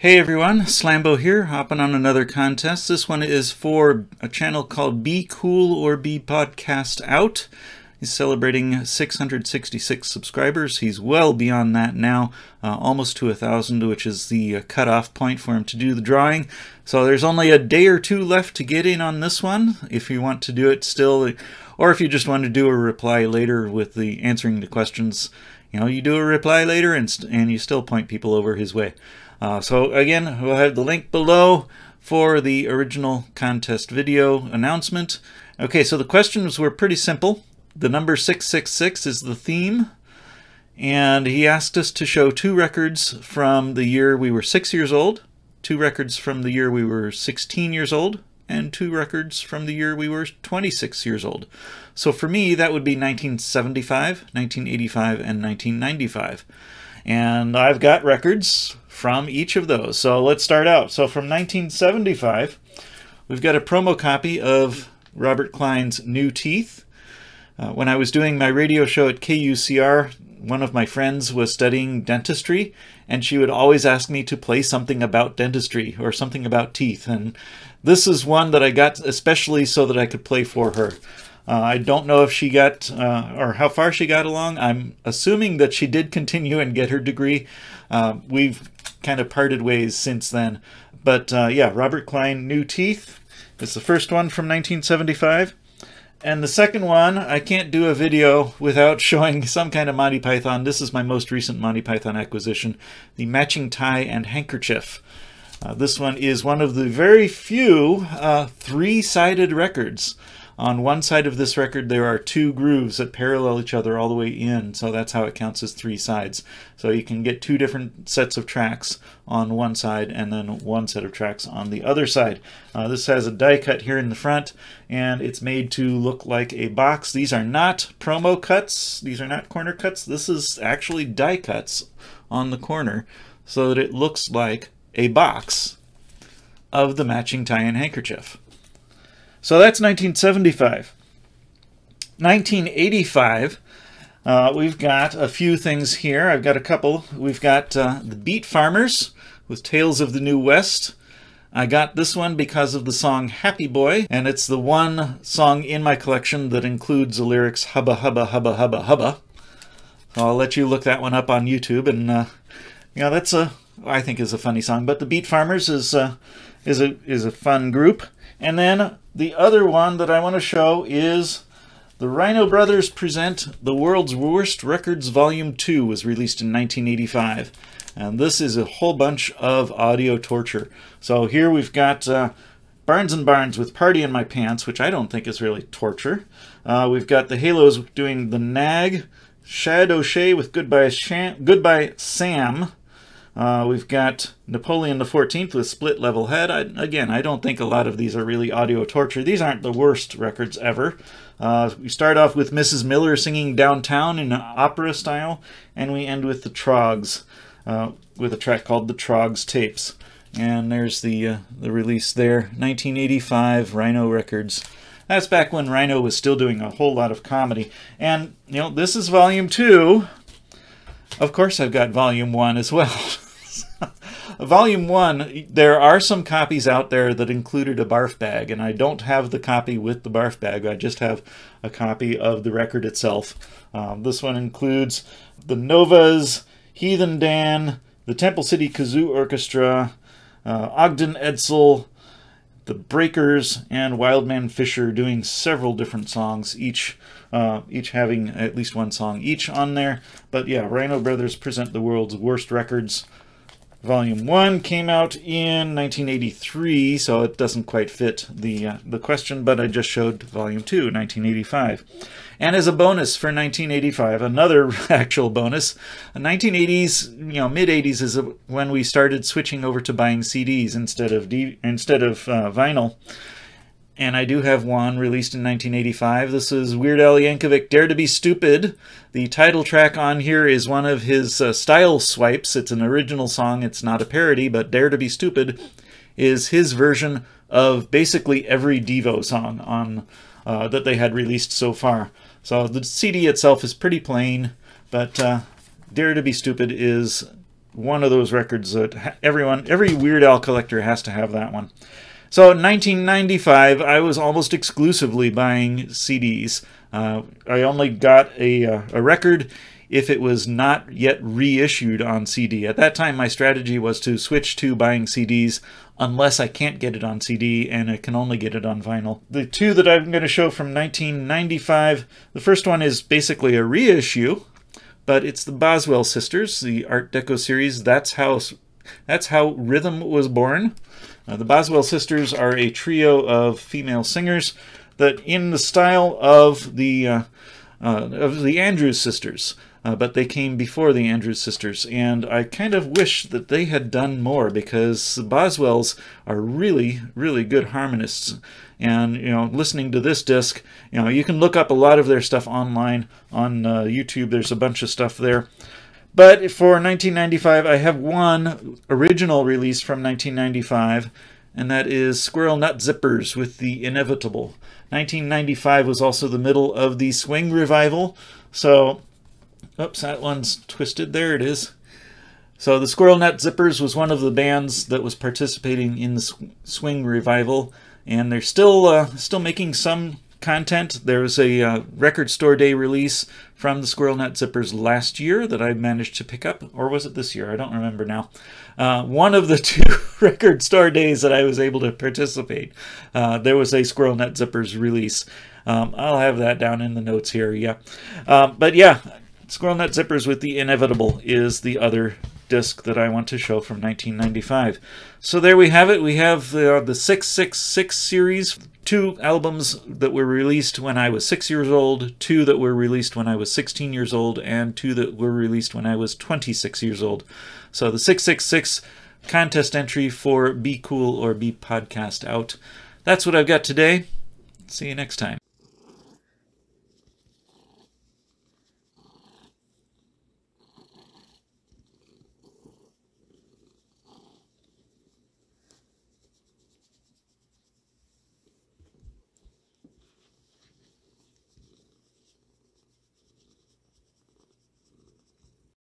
Hey everyone, Slambo here, hopping on another contest. This one is for a channel called Be Cool or Be Podcast Out. He's celebrating 666 subscribers. He's well beyond that now, almost to 1,000, which is the cutoff point for him to do the drawing. So there's only a day or two left to get in on this one, if you want to do it still, or if you just want to do a reply later with the answering the questions. You know, you do a reply later and you still point people over his way. So again, we'll have the link below for the original contest video announcement. Okay, so the questions were pretty simple. The number 666 is the theme, and he asked us to show 2 records from the year we were 6 years old, 2 records from the year we were 16 years old, and 2 records from the year we were 26 years old. So for me, that would be 1975, 1985, and 1995. And I've got records from each of those. So let's start out. So from 1975, we've got a promo copy of Robert Klein's New Teeth. When I was doing my radio show at KUCR, one of my friends was studying dentistry, and she would always ask me to play something about dentistry or something about teeth. And this is one that I got especially so that I could play for her. I don't know if she got, or how far she got along. I'm assuming that she did continue and get her degree. We've kind of parted ways since then. But yeah, Robert Klein, New Teeth is the first one from 1975. And the second one, I can't do a video without showing some kind of Monty Python. This is my most recent Monty Python acquisition, the Matching Tie and Handkerchief. This one is one of the very few 3-sided records. On one side of this record, there are 2 grooves that parallel each other all the way in, so that's how it counts as 3 sides. So you can get 2 different sets of tracks on one side and then 1 set of tracks on the other side. This has a die cut here in the front, and it's made to look like a box. These are not promo cuts. These are not corner cuts. This is actually die cuts on the corner so that it looks like a box of the Matching Tie and Handkerchief. So that's 1975. 1985, we've got a few things here. I've got a couple. We've got the Beat Farmers with Tales of the New West. I got this one because of the song Happy Boy, and it's the one song in my collection that includes the lyrics hubba hubba hubba hubba hubba. So I'll let you look that one up on YouTube, and you know, that's I think is a funny song. But the Beat Farmers is a fun group. And then the other one that I want to show is the Rhino Brothers present The World's Worst Records Volume 2 was released in 1985. And this is a whole bunch of audio torture. So here we've got Barnes and Barnes with Party in My Pants, which I don't think is really torture. We've got the Halos doing The Nag, Shad O'Shea with Goodbye Sam. We've got Napoleon the 14th with Split Level Head. Again, I don't think a lot of these are really audio torture. These aren't the worst records ever. We start off with Mrs. Miller singing Downtown in opera style, and we end with the Trogs, with a track called The Trogs Tapes. And there's the release there, 1985, Rhino Records. That's back when Rhino was still doing a whole lot of comedy. And, you know, this is Volume 2. Of course I've got Volume 1 as well. Volume 1, there are some copies out there that included a barf bag, and I don't have the copy with the barf bag. I just have a copy of the record itself. This one includes the Novas, Heathen Dan, the Temple City Kazoo Orchestra, Ogden Edsel, the Breakers, and Wildman Fisher doing several different songs, each having at least one song each on there. But yeah, Rhino Brothers present The World's Worst Records. Volume 1 came out in 1983, so it doesn't quite fit the question, but I just showed Volume 2, 1985. And as a bonus for 1985, another actual bonus, 1980s, you know, mid-80s is when we started switching over to buying CDs instead of vinyl. And I do have one released in 1985. This is Weird Al Yankovic, Dare to Be Stupid. The title track on here is one of his style swipes. It's an original song. It's not a parody, but Dare to Be Stupid is his version of basically every Devo song on that they had released so far. So the CD itself is pretty plain, but Dare to Be Stupid is one of those records that every Weird Al collector has to have that one. So in 1995, I was almost exclusively buying CDs. I only got a record if it was not yet reissued on CD. At that time, my strategy was to switch to buying CDs unless I can't get it on CD and I can only get it on vinyl. The two that I'm going to show from 1995, the first one is basically a reissue, but it's the Boswell Sisters, the Art Deco series. That's how Rhythm was born. The Boswell Sisters are a trio of female singers that in the style of the Andrews Sisters. But they came before the Andrews Sisters, and I kind of wish that they had done more, because the Boswells are really, really good harmonists. And, you know, listening to this disc, you know, you can look up a lot of their stuff online on YouTube. There's a bunch of stuff there. But for 1995, I have one original release from 1995, and that is Squirrel Nut Zippers with The Inevitable. 1995 was also the middle of the swing revival, so... Oops, that one's twisted. There it is. So the Squirrel Nut Zippers was one of the bands that was participating in the swing revival, and they're still making some content. There was a record store day release from the Squirrel Nut Zippers last year that I managed to pick up, or was it this year? I don't remember now. One of the two record store days that I was able to participate, there was a Squirrel Nut Zippers release. I'll have that down in the notes here, yeah. But yeah, Squirrel Nut Zippers with The Inevitable is the other disc that I want to show from 1995. So there we have it. We have the 666 series, 2 albums that were released when I was 6 years old, 2 that were released when I was 16 years old, and 2 that were released when I was 26 years old. So the 666 contest entry for Be Cool or Be Podcast out. That's what I've got today. See you next time.